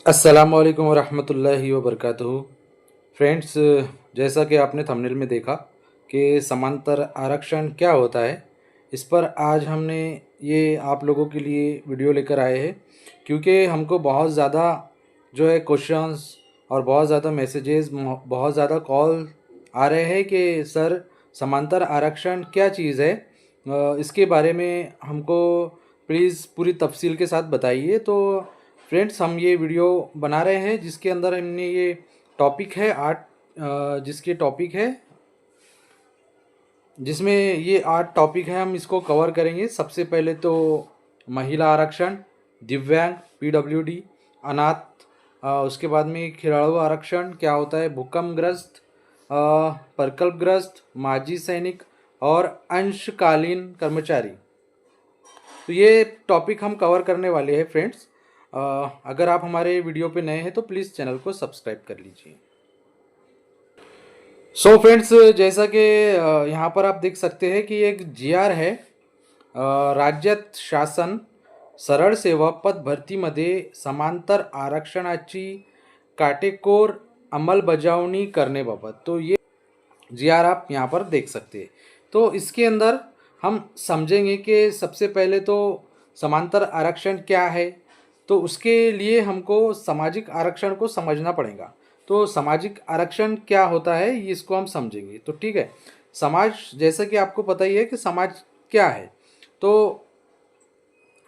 अस्सलामुअलैकुम वरहमतुल्लाहि वबरकातुहू। फ्रेंड्स, जैसा कि आपने थंबनेल में देखा कि समांतर आरक्षण क्या होता है, इस पर आज हमने ये आप लोगों के लिए वीडियो लेकर आए हैं, क्योंकि हमको बहुत ज़्यादा जो है क्वेश्चंस और बहुत ज़्यादा मैसेजेस, बहुत ज़्यादा कॉल आ रहे हैं कि सर समांतर आरक्षण क्या चीज़ है। इसके बारे में हमको प्लीज़ पूरी तफसील के साथ बताइए। तो फ्रेंड्स, हम ये वीडियो बना रहे हैं जिसके अंदर हमने ये टॉपिक है जिसके टॉपिक है जिसमें ये 8 टॉपिक है, हम इसको कवर करेंगे। सबसे पहले तो महिला आरक्षण, दिव्यांग, पीडब्ल्यूडी, अनाथ, उसके बाद में खिलाड़ू आरक्षण क्या होता है, भूकंपग्रस्त, प्रकल्पग्रस्त, माजी सैनिक और अंशकालीन कर्मचारी। तो ये टॉपिक हम कवर करने वाले हैं फ्रेंड्स। अगर आप हमारे वीडियो पे नए हैं तो प्लीज़ चैनल को सब्सक्राइब कर लीजिए। सो फ्रेंड्स, जैसा कि यहाँ पर आप देख सकते हैं कि एक जीआर है, राज्यात शासन सरळ सेवा पद भरतीमध्ये समांतर आरक्षणाची काटेकोर अंमलबजावणी करनेबाबत। तो ये जीआर आप यहाँ पर देख सकते हैं। तो इसके अंदर हम समझेंगे कि सबसे पहले तो समांतर आरक्षण क्या है। तो उसके लिए हमको सामाजिक आरक्षण को समझना पड़ेगा। तो सामाजिक आरक्षण क्या होता है ये इसको हम समझेंगे। तो ठीक है, समाज, जैसा कि आपको पता ही है कि समाज क्या है। तो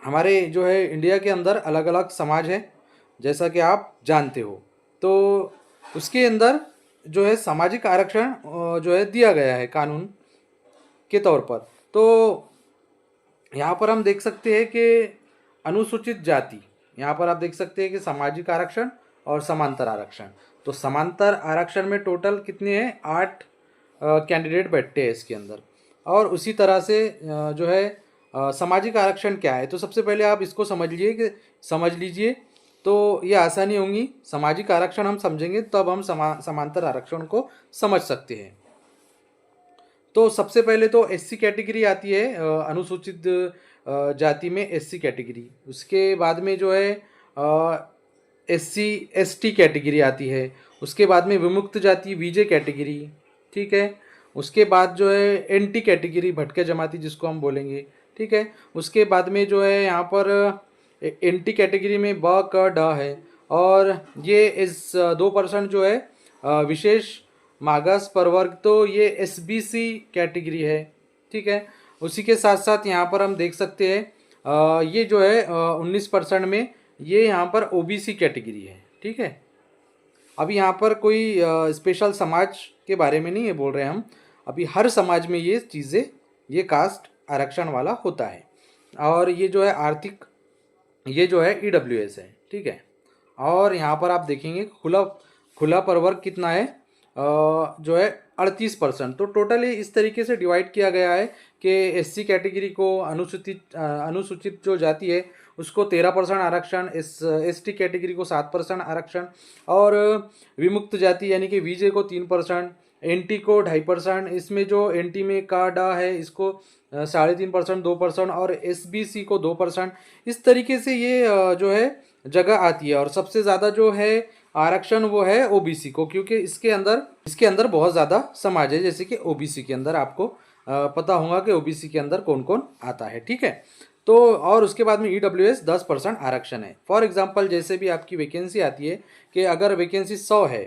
हमारे जो है इंडिया के अंदर अलग अलग समाज है, जैसा कि आप जानते हो। तो उसके अंदर जो है सामाजिक आरक्षण जो है दिया गया है कानून के तौर पर। तो यहाँ पर हम देख सकते हैं कि अनुसूचित जाति, यहाँ पर आप देख सकते हैं कि सामाजिक आरक्षण और समांतर आरक्षण। तो समांतर आरक्षण में टोटल कितने हैं, 8 कैंडिडेट बैठते हैं इसके अंदर। और उसी तरह से जो है सामाजिक आरक्षण क्या है। तो सबसे पहले आप इसको समझ लीजिए, तो ये आसानी होंगी। सामाजिक आरक्षण हम समझेंगे तब हम समांतर आरक्षण को समझ सकते हैं। तो सबसे पहले तो एससी कैटेगरी आती है, अनुसूचित जाति में एससी कैटेगरी। उसके बाद में जो है एससी एसटी कैटेगरी आती है। उसके बाद में विमुक्त जाति वीजे कैटेगरी, ठीक है। उसके बाद जो है एनटी कैटेगरी, भटके जमाती जिसको हम बोलेंगे, ठीक है। उसके बाद में जो है यहाँ पर एनटी कैटेगरी में ब क ड है। और ये इस 2% जो है विशेष मागास प्रवर्ग, तो ये एसबीसी कैटेगरी है, ठीक है। उसी के साथ साथ यहाँ पर हम देख सकते हैं ये जो है 19% में ये यहाँ पर ओबीसी कैटेगरी है, ठीक है। अभी यहाँ पर कोई स्पेशल समाज के बारे में नहीं है बोल रहे हैं हम, अभी हर समाज में ये चीज़ें, ये कास्ट आरक्षण वाला होता है। और ये जो है आर्थिक, ये जो है ईडब्ल्यूएस है, ठीक है। और यहाँ पर आप देखेंगे खुला खुला प्रवर्ग कितना है, जो है 38%। तो टोटली इस तरीके से डिवाइड किया गया है कि एससी कैटेगरी को, अनुसूचित जो जाति है उसको 13% आरक्षण, एसटी कैटेगरी को 7% आरक्षण, और विमुक्त जाति यानी कि वीजे को 3%, एनटी को 2.5%। इसमें जो एनटी में का डा है इसको 3.5%, 2%, और एसबीसी को 2%। इस तरीके से ये जो है जगह आती है। और सबसे ज़्यादा जो है आरक्षण वो है ओबीसी को, क्योंकि इसके अंदर बहुत ज़्यादा समाज है। जैसे कि ओबीसी के अंदर आपको पता होगा कि ओबीसी के अंदर कौन कौन आता है, ठीक है। तो और उसके बाद में ईडब्ल्यूएस 10% आरक्षण है। फॉर एग्जांपल, जैसे भी आपकी वैकेंसी आती है कि अगर वैकेंसी 100 है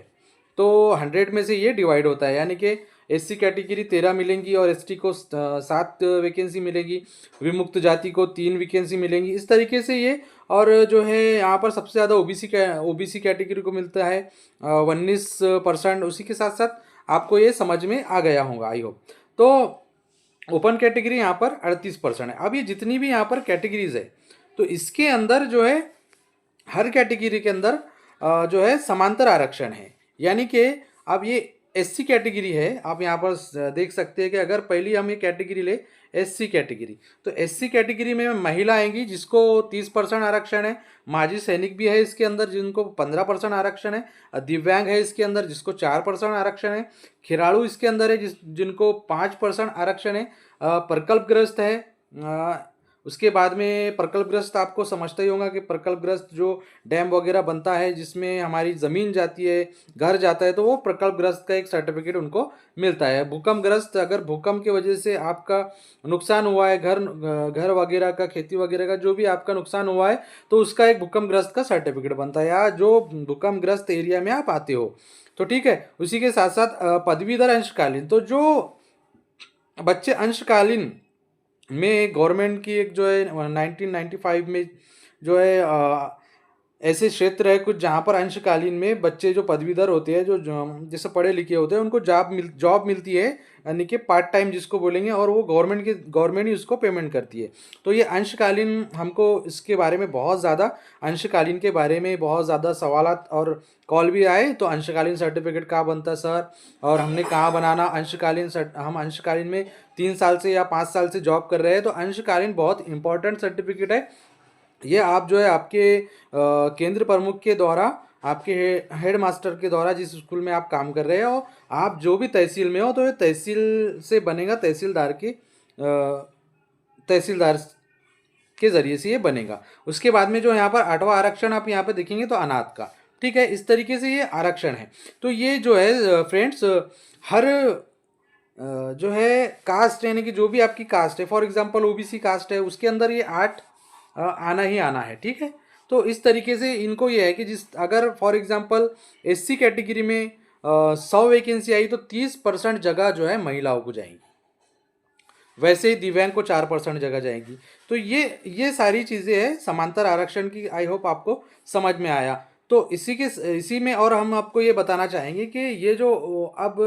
तो 100 में से ये डिवाइड होता है, यानी कि एससी कैटेगरी 13 मिलेंगी और एसटी को 7 वैकेंसी मिलेगी, विमुक्त जाति को 3 वैकेंसी मिलेंगी, इस तरीके से ये। और जो है यहाँ पर सबसे ज़्यादा ओबीसी कैटेगरी को मिलता है 19%। उसी के साथ साथ आपको ये समझ में आ गया होगा, आई होप। तो ओपन कैटेगरी यहाँ पर 38% है। अब ये जितनी भी यहाँ पर कैटेगरीज है, तो इसके अंदर जो है हर कैटेगरी के अंदर जो है समांतर आरक्षण है। यानी कि अब ये एससी कैटेगरी है, आप यहाँ पर देख सकते हैं कि अगर पहली हम ये कैटेगरी ले एससी कैटेगरी, तो एससी कैटेगरी में महिला आएंगी जिसको 30% आरक्षण है, माजी सैनिक भी है इसके अंदर जिनको 15% आरक्षण है, दिव्यांग है इसके अंदर जिसको 4% आरक्षण है, खिलाड़ू इसके अंदर है जिनको 5% आरक्षण है, प्रकल्पग्रस्त है, उसके बाद में प्रकल्पग्रस्त, आपको समझते ही होगा कि प्रकल्पग्रस्त जो डैम वगैरह बनता है जिसमें हमारी ज़मीन जाती है, घर जाता है, तो वो प्रकल्पग्रस्त का एक सर्टिफिकेट उनको मिलता है। भूकंपग्रस्त, अगर भूकंप की वजह से आपका नुकसान हुआ है, घर घर वगैरह का, खेती वगैरह का जो भी आपका नुकसान हुआ है, तो उसका एक भूकंपग्रस्त का सर्टिफिकेट बनता है, या जो भूकंपग्रस्त एरिया में आप आते हो। तो ठीक है, उसी के साथ साथ पदवीधर अंशकालीन, तो जो बच्चे अंशकालीन में गवर्नमेंट की एक जो है 1995 में जो है ऐसे क्षेत्र है कुछ जहाँ पर अंशकालीन में बच्चे जो पदवीधर होते हैं, जैसे पढ़े लिखे होते हैं, उनको जॉब मिलती है, यानी कि पार्ट टाइम जिसको बोलेंगे, और वो गवर्नमेंट ही उसको पेमेंट करती है। तो ये अंशकालीन, हमको इसके बारे में बहुत ज़्यादा, अंशकालीन के बारे में बहुत ज़्यादा सवालात और कॉल भी आए, तो अंशकालीन सर्टिफिकेट कहाँ बनता है सर, और हमने कहाँ बनाना अंशकालीन हम अंशकालीन में 3 साल से या 5 साल से जॉब कर रहे हैं, तो अंशकालीन बहुत इंपॉर्टेंट सर्टिफिकेट है। ये आप जो है आपके केंद्र प्रमुख के द्वारा, आपके हेड मास्टर के द्वारा, जिस स्कूल में आप काम कर रहे हो, आप जो भी तहसील में हो, तो ये तहसील से बनेगा, तहसीलदार के ज़रिए से ये बनेगा। उसके बाद में जो यहाँ पर 8वां आरक्षण आप यहाँ पे देखेंगे तो अनाथ का, ठीक है, इस तरीके से ये आरक्षण है। तो ये जो है फ्रेंड्स, हर जो है कास्ट, यानी कि जो भी आपकी कास्ट है, फॉर एग्जांपल ओबीसी कास्ट है, उसके अंदर ये 8 आना ही आना है, ठीक है। तो इस तरीके से इनको ये है कि अगर फॉर एग्जांपल एससी कैटेगरी में 100 वैकेंसी आई, तो 30% जगह जो है महिलाओं को जाएंगी, वैसे ही दिव्यांग को 4% जगह जाएगी। तो ये सारी चीज़ें हैं समांतर आरक्षण की। आई होप आपको समझ में आया। तो इसी में और हम आपको ये बताना चाहेंगे कि ये जो अब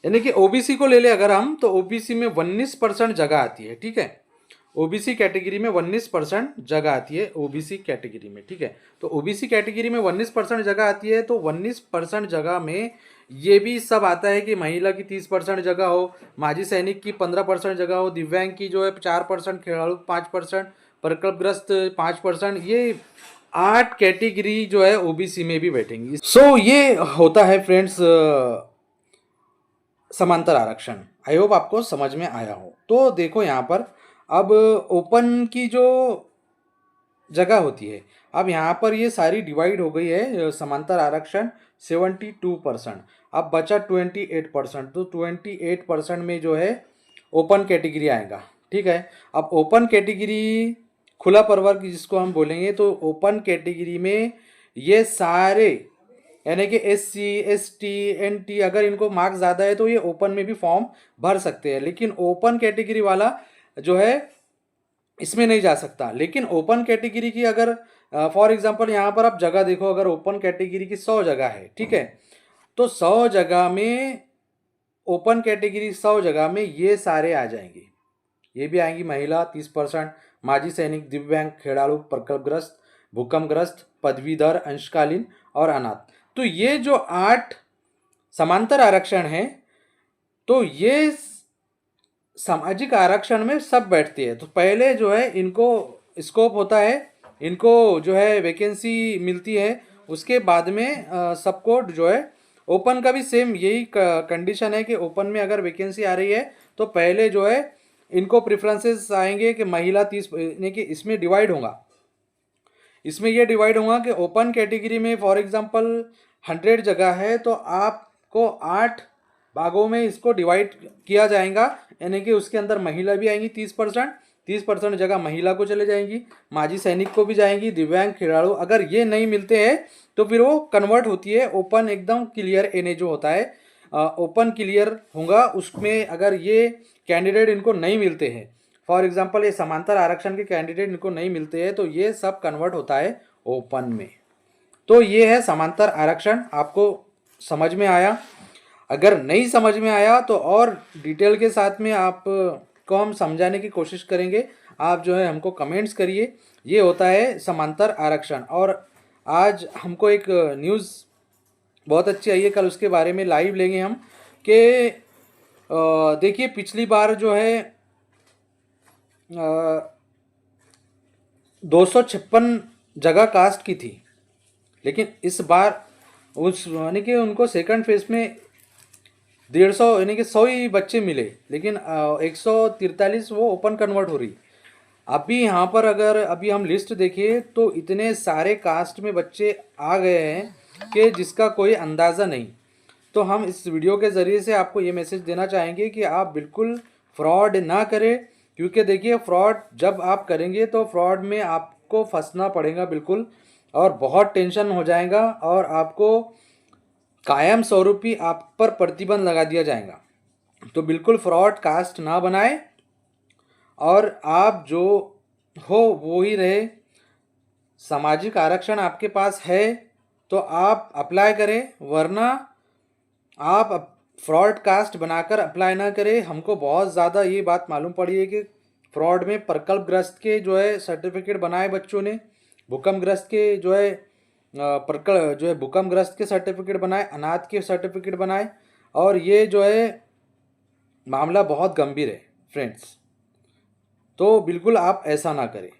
यानी कि ओबीसी को ले ले अगर हम, तो ओबीसी में 19% जगह आती है, ठीक है। ओबीसी कैटेगरी में 19% जगह आती है, ओबीसी कैटेगरी में, ठीक है। तो ओबीसी कैटेगरी में 19% जगह आती है, तो 19% जगह में ये भी सब आता है कि महिला की 30% जगह हो, माजी सैनिक की 15% जगह हो, दिव्यांग की जो है 4%, खिलाड़ू 5%, प्रकल्पग्रस्त 5%, ये 8 कैटेगरी जो है ओबीसी में भी बैठेंगी। सो ये होता है फ्रेंड्स समांतर आरक्षण। आई होप आपको समझ में आया हो। तो देखो यहाँ पर अब ओपन की जो जगह होती है, अब यहाँ पर ये सारी डिवाइड हो गई है, समांतर आरक्षण 72%, अब बचा 28%, तो 28% में जो है ओपन कैटेगरी आएगा, ठीक है। अब ओपन कैटेगरी, खुला प्रवर्ग जिसको हम बोलेंगे, तो ओपन कैटेगरी में ये सारे, यानी कि SC ST NT, अगर इनको मार्क्स ज़्यादा है तो ये ओपन में भी फॉर्म भर सकते हैं, लेकिन ओपन कैटेगरी वाला जो है इसमें नहीं जा सकता। लेकिन ओपन कैटेगरी की अगर फॉर एग्जांपल यहाँ पर आप जगह देखो, अगर ओपन कैटेगरी की 100 जगह है, ठीक है, तो 100 जगह में, ओपन कैटेगरी 100 जगह में ये सारे आ जाएंगे, ये भी आएंगी, महिला 30%, माजी सैनिक, दिव्यांग, खेड़ाड़ू, प्रकल्पग्रस्त, भूकंपग्रस्त, पदवीधर, अंशकालीन और अनाथ। तो ये जो 8 समांतर आरक्षण है, तो ये सामाजिक आरक्षण में सब बैठती है। तो पहले जो है इनको स्कोप होता है, इनको जो है वैकेंसी मिलती है, उसके बाद में सबको जो है, ओपन का भी सेम यही कंडीशन है कि ओपन में अगर वैकेंसी आ रही है तो पहले जो है इनको प्रेफरेंसेस आएंगे कि महिला 30, यानी कि इसमें डिवाइड होगा, इसमें ये डिवाइड होगा कि ओपन कैटेगरी में फॉर एग्जांपल 100 जगह है, तो आपको 8 भागों में इसको डिवाइड किया जाएगा, यानी कि उसके अंदर महिला भी आएंगी 30% जगह महिला को चले जाएंगी, माजी सैनिक को भी जाएंगी, दिव्यांग, खिलाड़ू, अगर ये नहीं मिलते हैं तो फिर वो कन्वर्ट होती है ओपन, एकदम क्लियर एनए जो होता है, ओपन क्लियर होगा, उसमें अगर ये कैंडिडेट इनको नहीं मिलते हैं, फॉर एग्जांपल ये समांतर आरक्षण के कैंडिडेट इनको नहीं मिलते हैं, तो ये सब कन्वर्ट होता है ओपन में। तो ये है समांतर आरक्षण। आपको समझ में आया? अगर नहीं समझ में आया तो और डिटेल के साथ में आप को हम समझाने की कोशिश करेंगे, आप जो है हमको कमेंट्स करिए। ये होता है समांतर आरक्षण। और आज हमको एक न्यूज़ बहुत अच्छी आई है, कल उसके बारे में लाइव लेंगे हम, कि देखिए पिछली बार जो है 256 जगह कास्ट की थी, लेकिन इस बार उस, यानी कि उनको सेकंड फेज में 150, यानी कि 100 ही बच्चे मिले, लेकिन 143 वो ओपन कन्वर्ट हो रही। अभी यहाँ पर अगर अभी हम लिस्ट देखिए तो इतने सारे कास्ट में बच्चे आ गए हैं कि जिसका कोई अंदाज़ा नहीं। तो हम इस वीडियो के ज़रिए से आपको ये मैसेज देना चाहेंगे कि आप बिल्कुल फ्रॉड ना करें, क्योंकि देखिए फ्रॉड जब आप करेंगे तो फ्रॉड में आपको फंसना पड़ेगा बिल्कुल, और बहुत टेंशन हो जाएगा और आपको कायम स्वरूपी आप पर प्रतिबंध लगा दिया जाएगा। तो बिल्कुल फ्रॉड कास्ट ना बनाए और आप जो हो वो ही रहे। सामाजिक आरक्षण आपके पास है तो आप अप्लाई करें, वरना आप फ्रॉड कास्ट बनाकर अप्लाई ना करें। हमको बहुत ज़्यादा ये बात मालूम पड़ी है कि फ्रॉड में प्रकल्पग्रस्त के जो है सर्टिफिकेट बनाए बच्चों ने, भूकंपग्रस्त के जो है भूकंपग्रस्त के सर्टिफिकेट बनाए, अनाथ के सर्टिफिकेट बनाए, और ये जो है मामला बहुत गंभीर है फ्रेंड्स। तो बिल्कुल आप ऐसा ना करें।